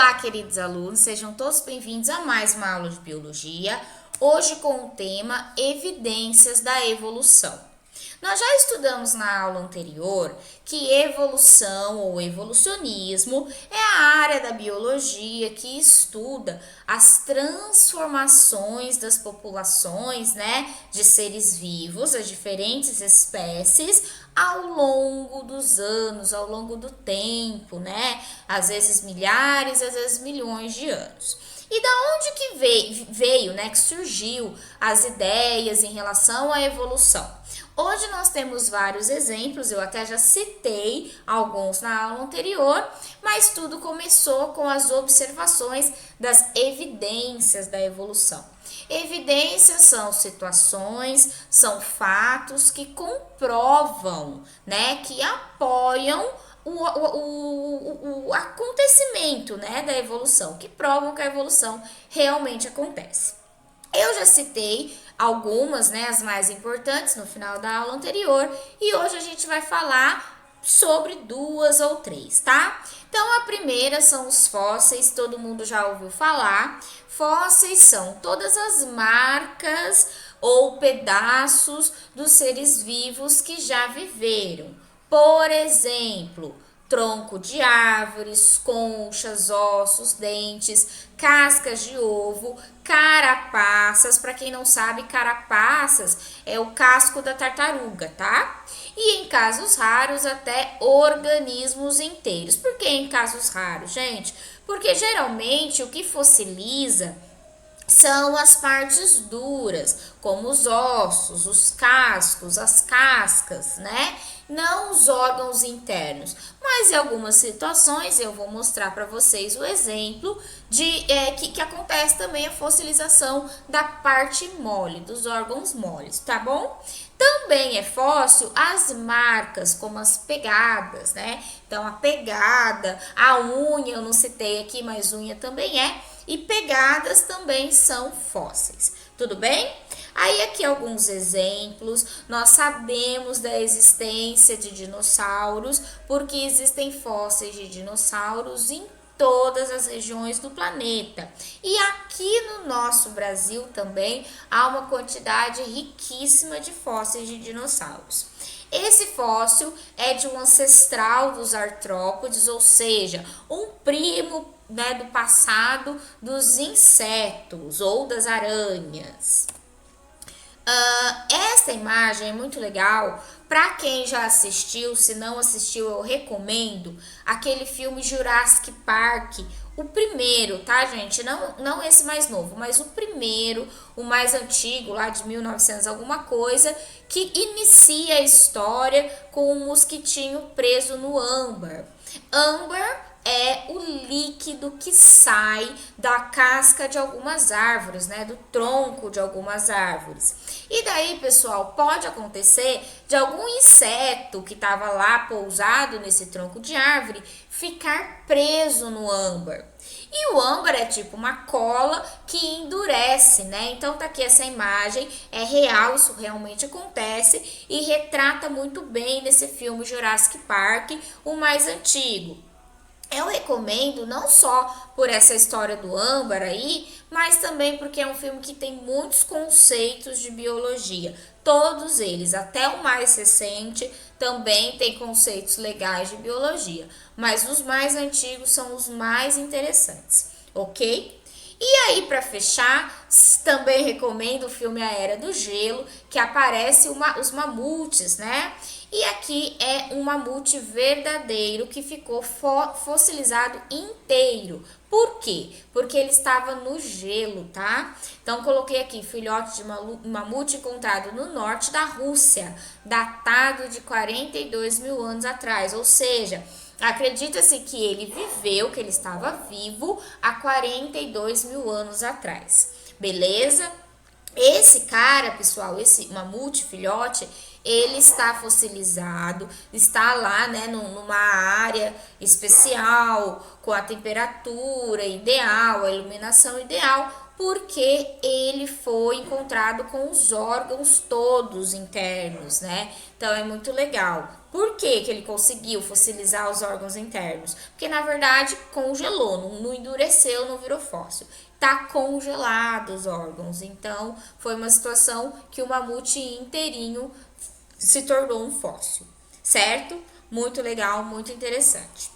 Olá, queridos alunos, sejam todos bem-vindos a mais uma aula de biologia, hoje com o tema Evidências da Evolução. Nós já estudamos na aula anterior que evolução ou evolucionismo é a área da biologia que estuda as transformações das populações, de seres vivos, as diferentes espécies, ao longo dos anos, ao longo do tempo, às vezes milhares, às vezes milhões de anos. E da onde que veio, que surgiu as ideias em relação à evolução? Hoje nós temos vários exemplos, eu até já citei alguns na aula anterior, mas tudo começou com as observações das evidências da evolução. Evidências são situações, são fatos que comprovam, que apoiam o acontecimento, da evolução, que provam que a evolução realmente acontece. Eu já citei algumas, as mais importantes no final da aula anterior, e hoje a gente vai falar sobre duas ou três, tá? Então, a primeira são os fósseis, todo mundo já ouviu falar. Fósseis são todas as marcas ou pedaços dos seres vivos que já viveram. Por exemplo, tronco de árvores, conchas, ossos, dentes, cascas de ovo, carapaças. Para quem não sabe, carapaças é o casco da tartaruga, tá? E em casos raros, até organismos inteiros. Por que em casos raros, gente? Porque geralmente o que fossiliza são as partes duras, como os ossos, os cascos, as cascas, Não os órgãos internos. Mas em algumas situações eu vou mostrar para vocês o exemplo de que acontece também a fossilização da parte mole, dos órgãos moles, tá bom? Também é fóssil as marcas, como as pegadas, Então, a pegada, a unha, eu não citei aqui, mas unha também é. E pegadas também são fósseis, tudo bem? Aí aqui alguns exemplos, nós sabemos da existência de dinossauros, porque existem fósseis de dinossauros em todas as regiões do planeta. E aqui no nosso Brasil também há uma quantidade riquíssima de fósseis de dinossauros. Esse fóssil é de um ancestral dos artrópodes, ou seja, um primo do passado dos insetos ou das aranhas. Essa imagem é muito legal para quem já assistiu. Se não assistiu, eu recomendo aquele filme Jurassic Park, o primeiro, tá, gente? Não esse mais novo, mas o primeiro, o mais antigo, lá de 1900 alguma coisa, que inicia a história com um mosquitinho preso no âmbar. Âmbar é o líquido que sai da casca de algumas árvores, do tronco de algumas árvores. E daí, pessoal, pode acontecer de algum inseto que estava lá pousado nesse tronco de árvore ficar preso no âmbar. E o âmbar é tipo uma cola que endurece, Então tá aqui essa imagem, é real, isso realmente acontece e retrata muito bem nesse filme Jurassic Park, o mais antigo. Eu recomendo não só por essa história do âmbar aí, mas também porque é um filme que tem muitos conceitos de biologia. Todos eles, até o mais recente, também tem conceitos legais de biologia. Mas os mais antigos são os mais interessantes, ok? E aí, para fechar, também recomendo o filme A Era do Gelo, que aparece os mamutes, E aqui é um mamute verdadeiro que ficou fossilizado inteiro. Por quê? Porque ele estava no gelo, tá? Então, coloquei aqui filhote de mamute encontrado no norte da Rússia, datado de 42 mil anos atrás, ou seja, acredita-se que ele viveu, que ele estava vivo há 42 mil anos atrás. Beleza? Esse cara, pessoal, esse mamute filhote, ele está fossilizado, está lá, numa área especial, com a temperatura ideal, a iluminação ideal, porque ele foi encontrado com os órgãos todos internos, né? Então é muito legal. Por que que ele conseguiu fossilizar os órgãos internos? Porque na verdade congelou, não endureceu, não virou fóssil. Tá congelado os órgãos. Então foi uma situação que o mamute inteirinho se tornou um fóssil, certo? Muito legal, muito interessante.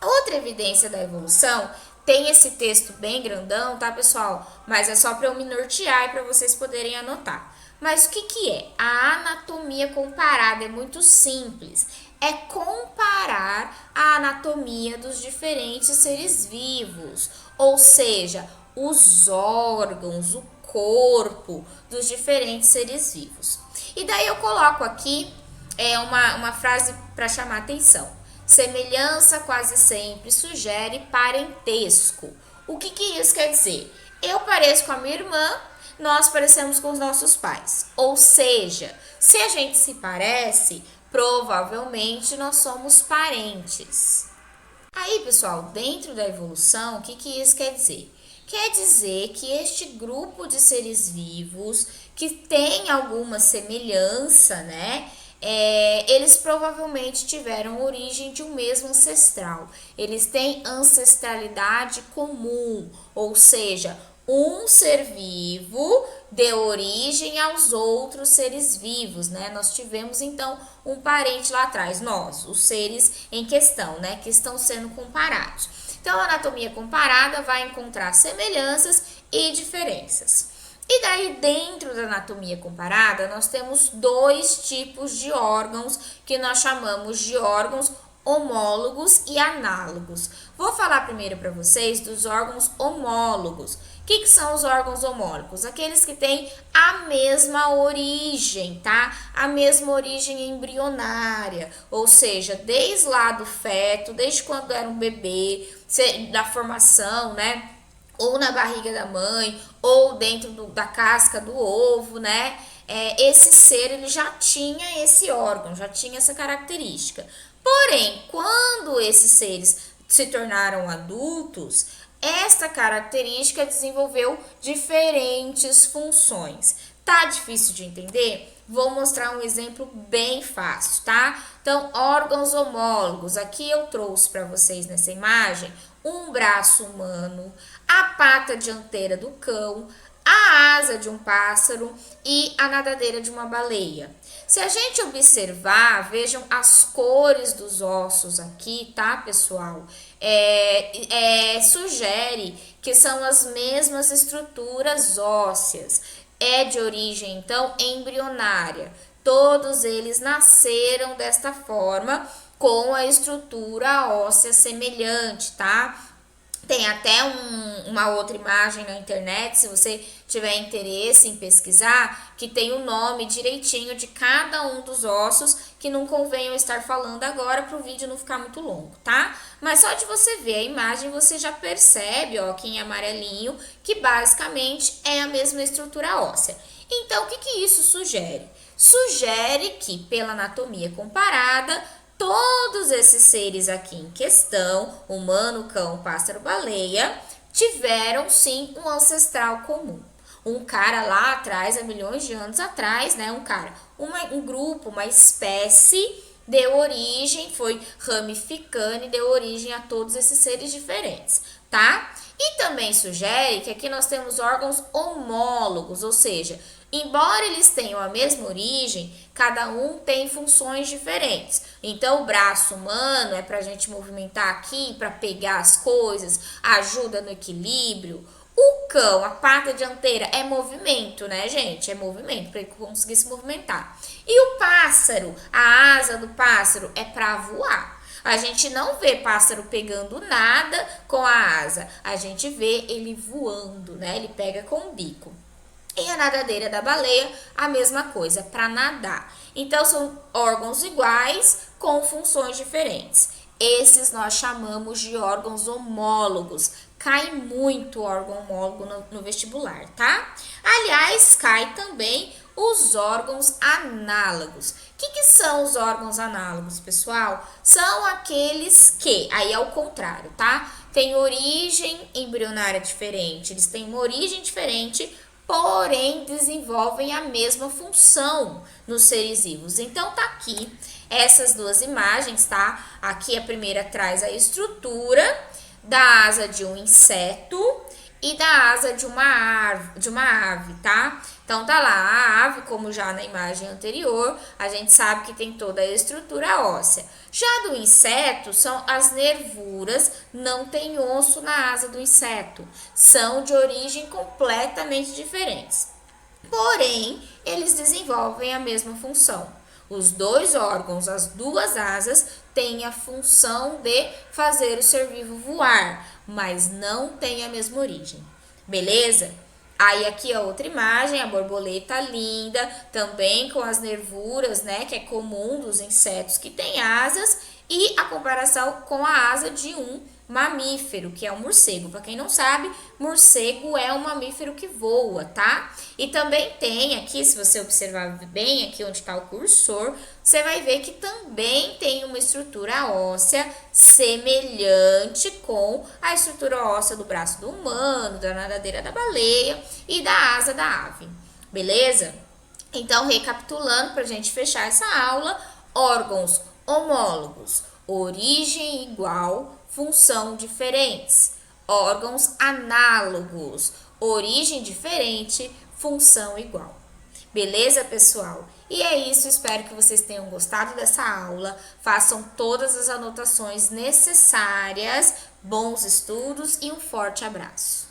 Outra evidência da evolução, tem esse texto bem grandão, tá, pessoal? Mas é só para eu me nortear e para vocês poderem anotar. Mas o que que é? A anatomia comparada é muito simples. É comparar a anatomia dos diferentes seres vivos, ou seja, os órgãos, o corpo dos diferentes seres vivos. E daí eu coloco aqui uma frase para chamar atenção. Semelhança quase sempre sugere parentesco. O que que isso quer dizer? Eu pareço com a minha irmã, nós parecemos com os nossos pais. Ou seja, se a gente se parece, provavelmente nós somos parentes. Aí, pessoal, dentro da evolução, o que que isso quer dizer? Quer dizer que este grupo de seres vivos que tem alguma semelhança, né? Eles provavelmente tiveram origem de um mesmo ancestral. Eles têm ancestralidade comum, ou seja, um ser vivo deu origem aos outros seres vivos, né? Nós tivemos então um parente lá atrás, nós, os seres em questão, né, que estão sendo comparados. Então, a anatomia comparada vai encontrar semelhanças e diferenças. E daí, dentro da anatomia comparada, nós temos dois tipos de órgãos que nós chamamos de órgãos homólogos e análogos. Vou falar primeiro para vocês dos órgãos homólogos. O que são os órgãos homólogos? Aqueles que têm a mesma origem, tá? A mesma origem embrionária, ou seja, desde lá do feto, desde quando era um bebê, da formação, né? Ou na barriga da mãe, ou dentro da casca do ovo, né? Esse ser, ele já tinha esse órgão, já tinha essa característica. Porém, quando esses seres se tornaram adultos, esta característica desenvolveu diferentes funções. Tá difícil de entender? Vou mostrar um exemplo bem fácil, tá? Então, órgãos homólogos. Aqui eu trouxe para vocês nessa imagem um braço humano, a pata dianteira do cão, a asa de um pássaro e a nadadeira de uma baleia. Se a gente observar, vejam as cores dos ossos aqui, tá, pessoal? Sugere que são as mesmas estruturas ósseas. É de origem, então, embrionária. Todos eles nasceram desta forma, com a estrutura óssea semelhante, tá? Tem até uma outra imagem na internet, se você tiver interesse em pesquisar, que tem o nome direitinho de cada um dos ossos, que não convém eu estar falando agora para o vídeo não ficar muito longo, tá? Mas só de você ver a imagem, você já percebe, ó, aqui em amarelinho, que basicamente é a mesma estrutura óssea. Então, o que que isso sugere? Sugere que, pela anatomia comparada, todos esses seres aqui em questão, humano, cão, pássaro, baleia, tiveram sim um ancestral comum. Um cara lá atrás, há milhões de anos atrás, né? Um grupo, uma espécie deu origem, foi ramificando e deu origem a todos esses seres diferentes, tá? E também sugere que aqui nós temos órgãos homólogos, ou seja, embora eles tenham a mesma origem, cada um tem funções diferentes. Então, o braço humano é para a gente movimentar aqui, para pegar as coisas, ajuda no equilíbrio. O cão, a pata dianteira, é movimento, né, gente? É movimento, para ele conseguir se movimentar. E o pássaro, a asa do pássaro é para voar. A gente não vê pássaro pegando nada com a asa, a gente vê ele voando, né? Ele pega com o bico. E a nadadeira da baleia, a mesma coisa, para nadar. Então, são órgãos iguais com funções diferentes. Esses nós chamamos de órgãos homólogos. Cai muito órgão homólogo no vestibular, tá? Aliás, cai também os órgãos análogos. O que são os órgãos análogos, pessoal? São aqueles que, aí é o contrário, tá? Tem origem embrionária diferente, eles têm uma origem diferente, porém desenvolvem a mesma função nos seres vivos. Então tá aqui essas duas imagens, tá? Aqui a primeira traz a estrutura da asa de um inseto e da asa de uma ave, tá? Então tá lá a ave, como já na imagem anterior, a gente sabe que tem toda a estrutura óssea. Já do inseto, são as nervuras, não tem osso na asa do inseto, são de origem completamente diferentes. Porém, eles desenvolvem a mesma função. Os dois órgãos, as duas asas, têm a função de fazer o ser vivo voar, mas não tem a mesma origem. Beleza? Aí aqui a outra imagem, a borboleta linda, também com as nervuras, né, que é comum dos insetos que têm asas, e a comparação com a asa de um mamífero, que é um morcego. Para quem não sabe, morcego é um mamífero que voa, tá? E também tem aqui, se você observar bem aqui onde está o cursor, você vai ver que também tem uma estrutura óssea semelhante com a estrutura óssea do braço do humano, da nadadeira da baleia e da asa da ave. Beleza? Então, recapitulando para a gente fechar essa aula, órgãos homólogos, origem igual, função diferentes. Órgãos análogos, origem diferente, função igual. Beleza, pessoal? E é isso, espero que vocês tenham gostado dessa aula. Façam todas as anotações necessárias. Bons estudos e um forte abraço.